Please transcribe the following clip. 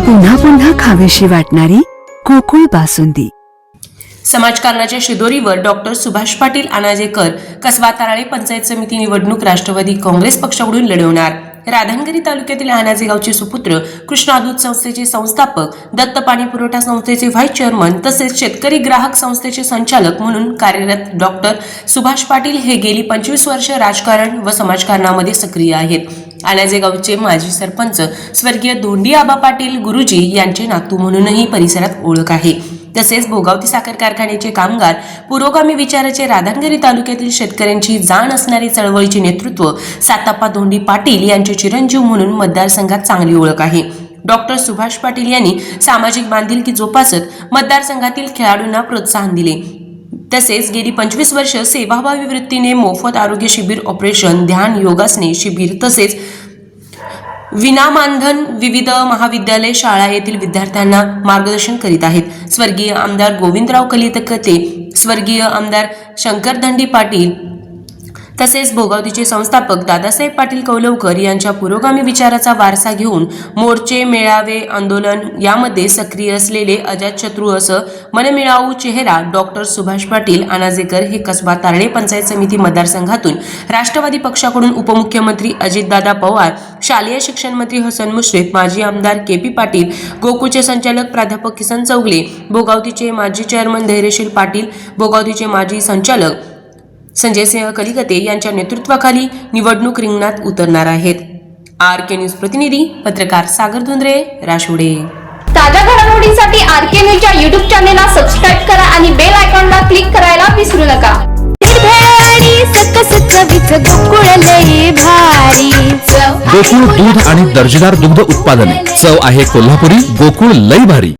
पुन्हा पुन्हा खावीशी वाटणारी गोकुळ बासुंदी। समाजकारणाच्या शिदोरीवर डॉक्टर सुभाष पाटील अनाजेकर कसबा ताराळे पंचायत समिती निवडणूक राष्ट्रवादी काँग्रेस पक्षाकडून लढवणार। राधानगरी तालुक्यातील आनाजे गावचे सुपुत्र कृष्णा दूध संस्थेचे संस्थापक, दत्त पाणी पुरवठा संस्थेचे व्हाईस चेअरमन तसेच शेतकरी ग्राहक संस्थेचे संचालक म्हणून कार्यरत डॉक्टर सुभाष पाटील हे गेली 25 वर्ष राजकारण व समाजकारणामध्ये सक्रिय आहेत। आनाजे गावचे माजी सरपंच स्वर्गीय धोंडी आबा पाटील गुरुजी यांचे नातू म्हणूनही परिसरात ओळख आहे। तसेच भोगावती साखर कारखान्याचे कामगार, पुरोगामी विचाराचे राधानगरी तालुक्यातील शेतकऱ्यांची जाण असणारी चळवळीचे नेतृत्व साताप्पा धोंडी पाटील यांचे चिरंजीव म्हणून मतदारसंघात चांगली ओळख आहे। डॉक्टर सुभाष पाटील यांनी सामाजिक बांधिलकी जोपासत मतदारसंघातील खेळाडूंना प्रोत्साहन दिले। तसेच गेली 25 वर्ष सेवाभावी वृत्तीने मोफत आरोग्य शिबिर, ऑपरेशन, ध्यान, योगासने शिबिर तसेच विनामानधन विविध महाविद्यालय, शाळा येथील विद्यार्थ्यांना मार्गदर्शन करीत आहेत। स्वर्गीय आमदार गोविंदराव कलितकते, स्वर्गीय आमदार शंकरधंडी पाटील तसेच भोगावतीचे संस्थापक दादासाहेब पाटील कौलवकर यांच्या पुरोगामी विचाराचा वारसा घेऊन मोर्चे, मेळावे, आंदोलन यामध्ये सक्रिय असलेले अजातशत्रू असं मनमिळावू चेहरा डॉक्टर सुभाष पाटील अनाजेकर हे कसबा तारळे पंचायत समिती मतदारसंघातून राष्ट्रवादी पक्षाकडून उपमुख्यमंत्री अजितदादा पवार, शालेय शिक्षण मंत्री हसन मुश्रीफ, माजी आमदार के.पी. पाटील, गोकुळचे संचालक प्राध्यापक किसन चौगले, भोगावतीचे माजी चेअरमन धैर्यशील पाटील, भोगावतीचे माजी संचालक संजय सिंह कलिकते यांच्या नेतृत्वाखाली निवडणूक रिंगणात उतरणार आहेत। आर.के. न्यूज प्रतिनिधी पत्रकार सागर धुंद्रे, राशोडे। ताज्या घडामोडींसाठी आर.के. न्यूजच्या YouTube चॅनेलला सबस्क्राइब करा आणि बेल आयकॉनला क्लिक करायला विसरू नका। गोकुळ दूध आणि दर्जेदार दुग्ध उत्पादने, चव आहे कोल्हापुरी, गोकुळ लई भारी।